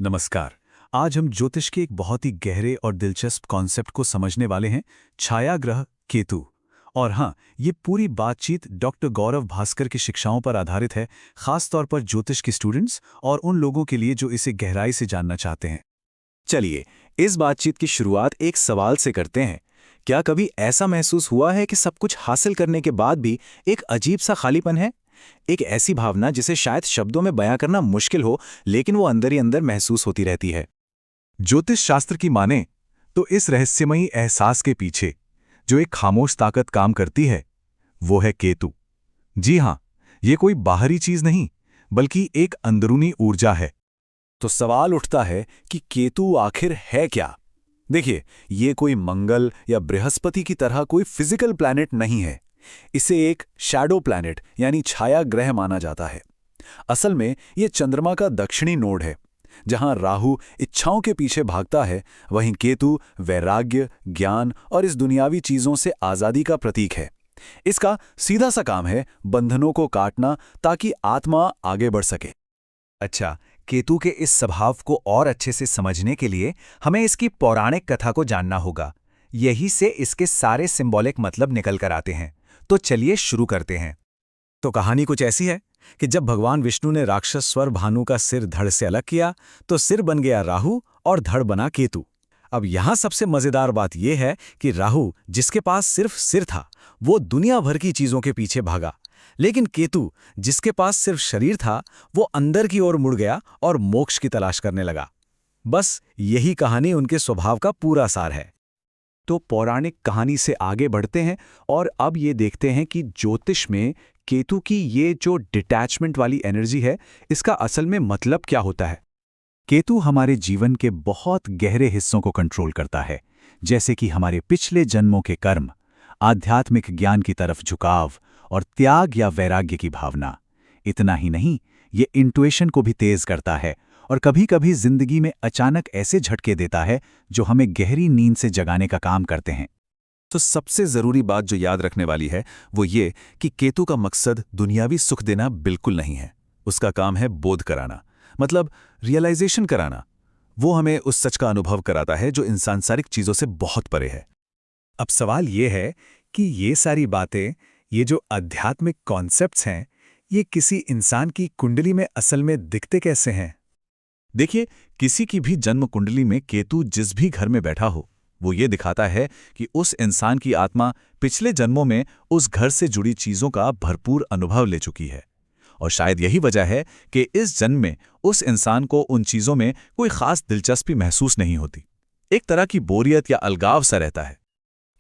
नमस्कार। आज हम ज्योतिष के एक बहुत ही गहरे और दिलचस्प कॉन्सेप्ट को समझने वाले हैं, छाया ग्रह केतु। और हाँ, ये पूरी बातचीत डॉक्टर गौरव भास्कर की शिक्षाओं पर आधारित है, खास तौर पर ज्योतिष के स्टूडेंट्स और उन लोगों के लिए जो इसे गहराई से जानना चाहते हैं। चलिए, इस बातचीत की शुरुआत एक सवाल से करते हैं। क्या कभी ऐसा महसूस हुआ है कि सब कुछ हासिल करने के बाद भी एक अजीब सा खालीपन है? एक ऐसी भावना जिसे शायद शब्दों में बयां करना मुश्किल हो, लेकिन वो अंदर ही अंदर महसूस होती रहती है। ज्योतिष शास्त्र की माने तो इस रहस्यमयी एहसास के पीछे जो एक खामोश ताकत काम करती है, वो है केतु। जी हाँ, ये कोई बाहरी चीज नहीं, बल्कि एक अंदरूनी ऊर्जा है। तो सवाल उठता है कि केतु आखिर है क्या? देखिए, ये कोई मंगल या बृहस्पति की तरह कोई फिजिकल प्लैनेट नहीं है। इसे एक शैडो प्लैनेट यानी छाया ग्रह माना जाता है। असल में ये चंद्रमा का दक्षिणी नोड है। जहां राहु इच्छाओं के पीछे भागता है, वहीं केतु वैराग्य, ज्ञान और इस दुनियावी चीजों से आजादी का प्रतीक है। इसका सीधा सा काम है बंधनों को काटना, ताकि आत्मा आगे बढ़ सके। अच्छा, केतु के इस स्वभाव को और अच्छे से समझने के लिए हमें इसकी पौराणिक कथा को जानना होगा। यही से इसके सारे सिंबॉलिक मतलब निकल कर आते हैं। तो चलिए शुरू करते हैं। तो कहानी कुछ ऐसी है कि जब भगवान विष्णु ने राक्षस स्वर भानु का सिर धड़ से अलग किया, तो सिर बन गया राहु और धड़ बना केतु। अब यहां सबसे मजेदार बात यह है कि राहु, जिसके पास सिर्फ सिर था, वो दुनिया भर की चीजों के पीछे भागा। लेकिन केतु, जिसके पास सिर्फ शरीर था, वो अंदर की ओर मुड़ गया और मोक्ष की तलाश करने लगा। बस यही कहानी उनके स्वभाव का पूरा सार है। तो पौराणिक कहानी से आगे बढ़ते हैं और अब ये देखते हैं कि ज्योतिष में केतु की ये जो डिटैचमेंट वाली एनर्जी है, इसका असल में मतलब क्या होता है। केतु हमारे जीवन के बहुत गहरे हिस्सों को कंट्रोल करता है, जैसे कि हमारे पिछले जन्मों के कर्म, आध्यात्मिक ज्ञान की तरफ झुकाव और त्याग या वैराग्य की भावना। इतना ही नहीं, ये इंट्यूशन को भी तेज करता है और कभी-कभी जिंदगी में अचानक ऐसे झटके देता है जो हमें गहरी नींद से जगाने का काम करते हैं। तो सबसे जरूरी बात जो याद रखने वाली है वो ये कि केतु का मकसद दुनियावी सुख देना बिल्कुल नहीं है। उसका काम है बोध कराना, मतलब रियलाइजेशन कराना। वो हमें उस सच का अनुभव कराता है जो इन सांसारिक चीजों से बहुत परे है। अब सवाल ये है कि ये सारी बातें, ये जो आध्यात्मिक कॉन्सेप्ट्स हैं, ये किसी इंसान की कुंडली में असल में दिखते कैसे हैं? देखिए, किसी की भी जन्म कुंडली में केतु जिस भी घर में बैठा हो, वो ये दिखाता है कि उस इंसान की आत्मा पिछले जन्मों में उस घर से जुड़ी चीजों का भरपूर अनुभव ले चुकी है। और शायद यही वजह है कि इस जन्म में उस इंसान को उन चीजों में कोई खास दिलचस्पी महसूस नहीं होती। एक तरह की बोरियत या अलगाव सा रहता है।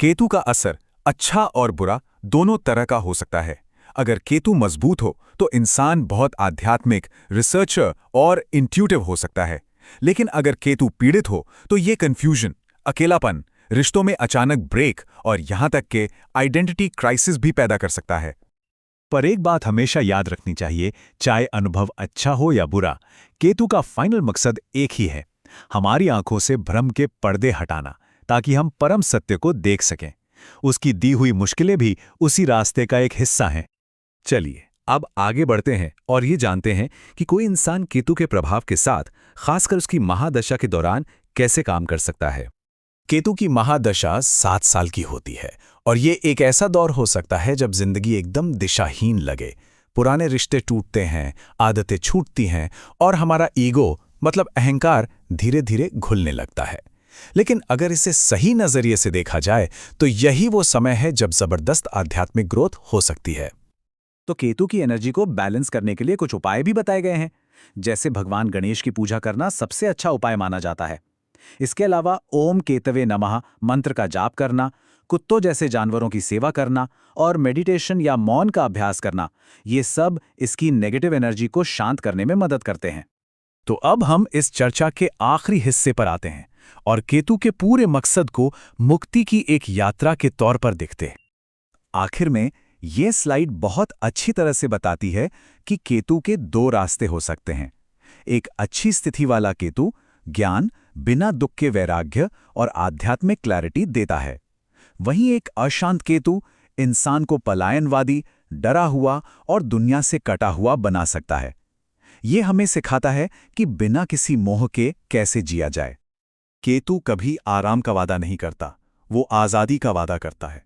केतु का असर अच्छा और बुरा दोनों तरह का हो सकता है। अगर केतु मजबूत हो तो इंसान बहुत आध्यात्मिक, रिसर्चर और इंट्यूटिव हो सकता है। लेकिन अगर केतु पीड़ित हो तो ये कंफ्यूजन, अकेलापन, रिश्तों में अचानक ब्रेक और यहां तक के आइडेंटिटी क्राइसिस भी पैदा कर सकता है। पर एक बात हमेशा याद रखनी चाहिए, चाहे अनुभव अच्छा हो या बुरा, केतु का फाइनल मकसद एक ही है, हमारी आंखों से भ्रम के पर्दे हटाना, ताकि हम परम सत्य को देख सकें। उसकी दी हुई मुश्किलें भी उसी रास्ते का एक हिस्सा हैं। चलिए, अब आगे बढ़ते हैं और ये जानते हैं कि कोई इंसान केतु के प्रभाव के साथ, खासकर उसकी महादशा के दौरान, कैसे काम कर सकता है। केतु की महादशा 7 साल की होती है और ये एक ऐसा दौर हो सकता है जब जिंदगी एकदम दिशाहीन लगे। पुराने रिश्ते टूटते हैं, आदतें छूटती हैं और हमारा ईगो, मतलब अहंकार, धीरे धीरे घुलने लगता है। लेकिन अगर इसे सही नजरिए से देखा जाए तो यही वो समय है जब जबरदस्त आध्यात्मिक ग्रोथ हो सकती है। तो केतु की एनर्जी को बैलेंस करने के लिए कुछ उपाय भी बताए गए हैं। जैसे भगवान गणेश की पूजा करना सबसे अच्छा उपाय माना जाता है। इसके अलावा ओम केतवे नमः मंत्र का जाप करना, कुत्तों जैसे जानवरों की सेवा करना और मेडिटेशन या मौन का अभ्यास करना, ये सब इसकी नेगेटिव एनर्जी को शांत करने में मदद करते हैं। तो अब हम इस चर्चा के आखिरी हिस्से पर आते हैं और केतु के पूरे मकसद को मुक्ति की एक यात्रा के तौर पर देखते हैं। आखिर में ये स्लाइड बहुत अच्छी तरह से बताती है कि केतु के 2 रास्ते हो सकते हैं। एक अच्छी स्थिति वाला केतु ज्ञान, बिना दुख के वैराग्य और आध्यात्मिक क्लैरिटी देता है। वहीं एक अशांत केतु इंसान को पलायनवादी, डरा हुआ और दुनिया से कटा हुआ बना सकता है। ये हमें सिखाता है कि बिना किसी मोह के कैसे जिया जाए। केतु कभी आराम का वादा नहीं करता, वो आज़ादी का वादा करता है।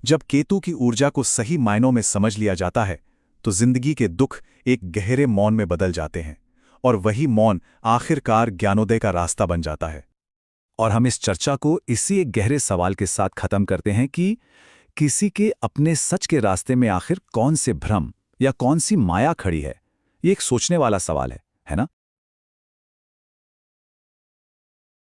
जब केतु की ऊर्जा को सही मायनों में समझ लिया जाता है तो जिंदगी के दुख एक गहरे मौन में बदल जाते हैं, और वही मौन आखिरकार ज्ञानोदय का रास्ता बन जाता है। और हम इस चर्चा को इसी एक गहरे सवाल के साथ खत्म करते हैं कि किसी के अपने सच के रास्ते में आखिर कौन से भ्रम या कौन सी माया खड़ी है। ये एक सोचने वाला सवाल है ना?